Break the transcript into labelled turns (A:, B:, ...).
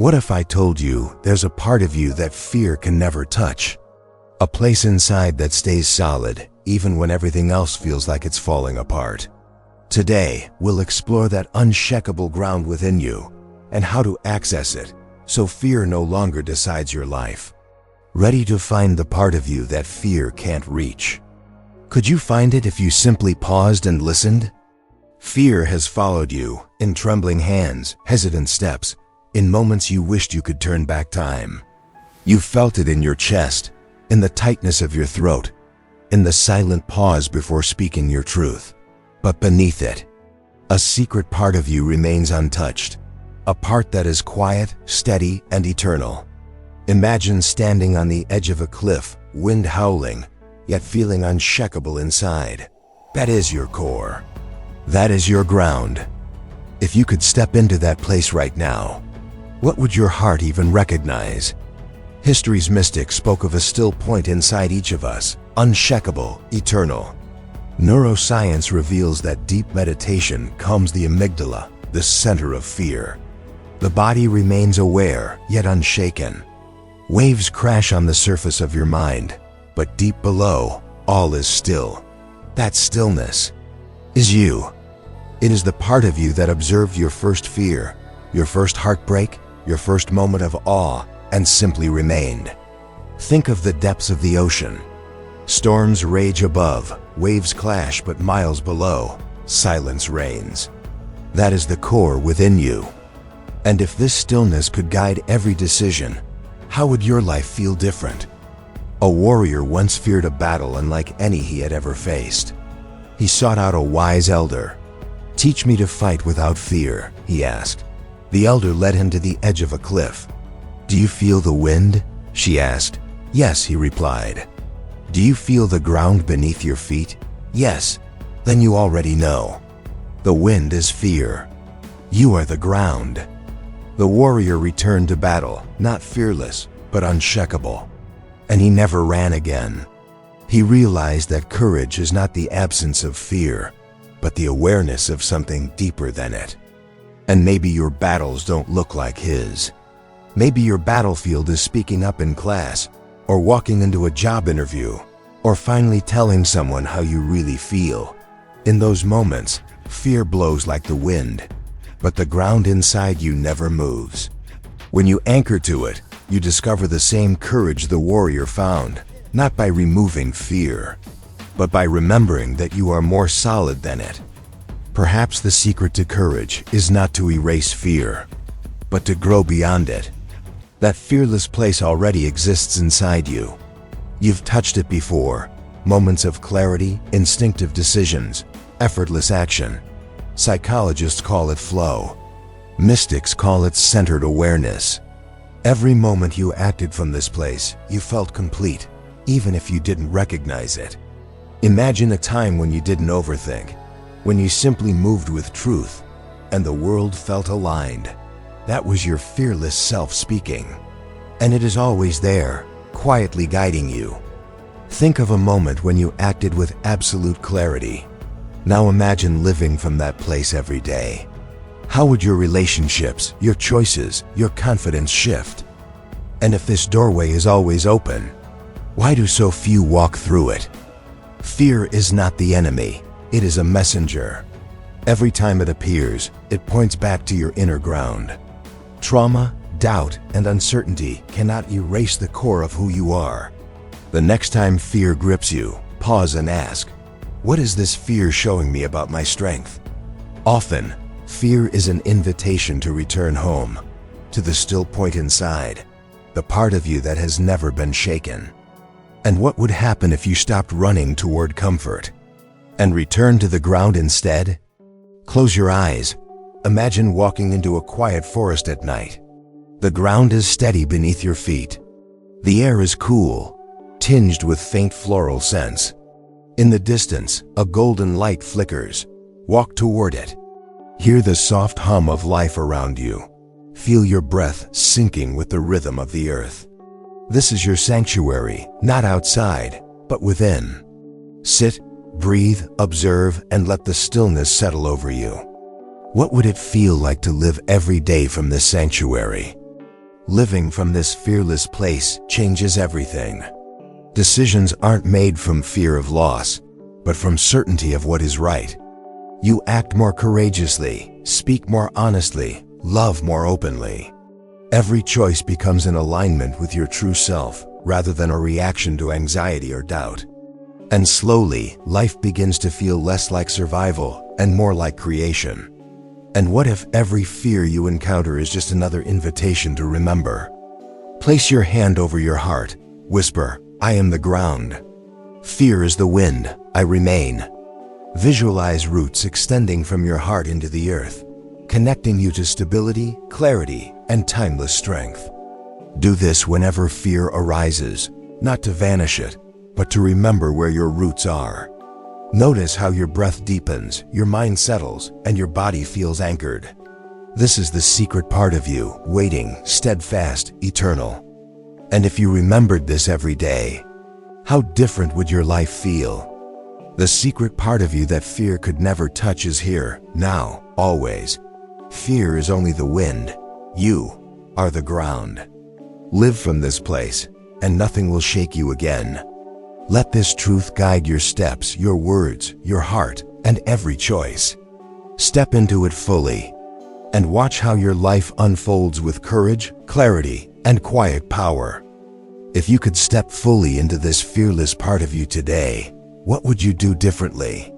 A: What if I told you there's a part of you that fear can never touch? A place inside that stays solid, even when everything else feels like it's falling apart. Today, we'll explore that unshakable ground within you and how to access it so fear no longer decides your life. Ready to find the part of you that fear can't reach? Could you find it if you simply paused and listened? Fear has followed you in trembling hands, hesitant steps, in moments you wished you could turn back time. You felt it in your chest, in the tightness of your throat, in the silent pause before speaking your truth. But beneath it, a secret part of you remains untouched, a part that is quiet, steady, and eternal. Imagine standing on the edge of a cliff, wind howling, yet feeling unshakable inside. That is your core. That is your ground. If you could step into that place right now, what would your heart even recognize? History's mystics spoke of a still point inside each of us, unshakable, eternal. Neuroscience reveals that deep meditation calms the amygdala, the center of fear. The body remains aware, yet unshaken. Waves crash on the surface of your mind, but deep below, all is still. That stillness is you. It is the part of you that observed your first fear, your first heartbreak, your first moment of awe, and simply remained. Think of the depths of the ocean. Storms rage above, waves clash, but miles below, silence reigns. That is the core within you. And if this stillness could guide every decision, how would your life feel different? A warrior once feared a battle unlike any he had ever faced. He sought out a wise elder. "Teach me to fight without fear," he asked. The elder led him to the edge of a cliff. "Do you feel the wind?" she asked. "Yes," he replied. "Do you feel the ground beneath your feet?" "Yes." "Then you already know. The wind is fear. You are the ground." The warrior returned to battle, not fearless, but unshakable. And he never ran again. He realized that courage is not the absence of fear, but the awareness of something deeper than it. And maybe your battles don't look like his. Maybe your battlefield is speaking up in class, or walking into a job interview, or finally telling someone how you really feel. In those moments, fear blows like the wind, but the ground inside you never moves. When you anchor to it, you discover the same courage the warrior found, not by removing fear, but by remembering that you are more solid than it. Perhaps the secret to courage is not to erase fear, but to grow beyond it. That fearless place already exists inside you. You've touched it before, moments of clarity, instinctive decisions, effortless action. Psychologists call it flow. Mystics call it centered awareness. Every moment you acted from this place, you felt complete, even if you didn't recognize it. Imagine a time when you didn't overthink, when you simply moved with truth, and the world felt aligned. That was your fearless self speaking. And it is always there, quietly guiding you. Think of a moment when you acted with absolute clarity. Now imagine living from that place every day. How would your relationships, your choices, your confidence shift? And if this doorway is always open, why do so few walk through it? Fear is not the enemy. It is a messenger. Every time it appears, it points back to your inner ground. Trauma, doubt, and uncertainty cannot erase the core of who you are. The next time fear grips you, pause and ask, what is this fear showing me about my strength? Often, fear is an invitation to return home, to the still point inside, the part of you that has never been shaken. And what would happen if you stopped running toward comfort and returned to the ground instead? Close your eyes. Imagine walking into a quiet forest at night. The ground is steady beneath your feet. The air is cool, tinged with faint floral scents. In the distance, a golden light flickers. Walk toward it. Hear the soft hum of life around you. Feel your breath sinking with the rhythm of the earth. This is your sanctuary, not outside, but within. Sit, breathe, observe, and let the stillness settle over you. What would it feel like to live every day from this sanctuary? Living from this fearless place changes everything. Decisions aren't made from fear of loss, but from certainty of what is right. You act more courageously, speak more honestly, love more openly. Every choice becomes in alignment with your true self, rather than a reaction to anxiety or doubt. And slowly, life begins to feel less like survival and more like creation. And what if every fear you encounter is just another invitation to remember? Place your hand over your heart. Whisper, I am the ground. Fear is the wind. I remain. Visualize roots extending from your heart into the earth, connecting you to stability, clarity, and timeless strength. Do this whenever fear arises, not to vanish it, but to remember where your roots are. Notice how your breath deepens, your mind settles, and your body feels anchored. This is the secret part of you, waiting, steadfast, eternal. And if you remembered this every day, how different would your life feel? The secret part of you that fear could never touch is here, now, always. Fear is only the wind. You are the ground. Live from this place, and nothing will shake you again. Let this truth guide your steps, your words, your heart, and every choice. Step into it fully, and watch how your life unfolds with courage, clarity, and quiet power. If you could step fully into this fearless part of you today, what would you do differently?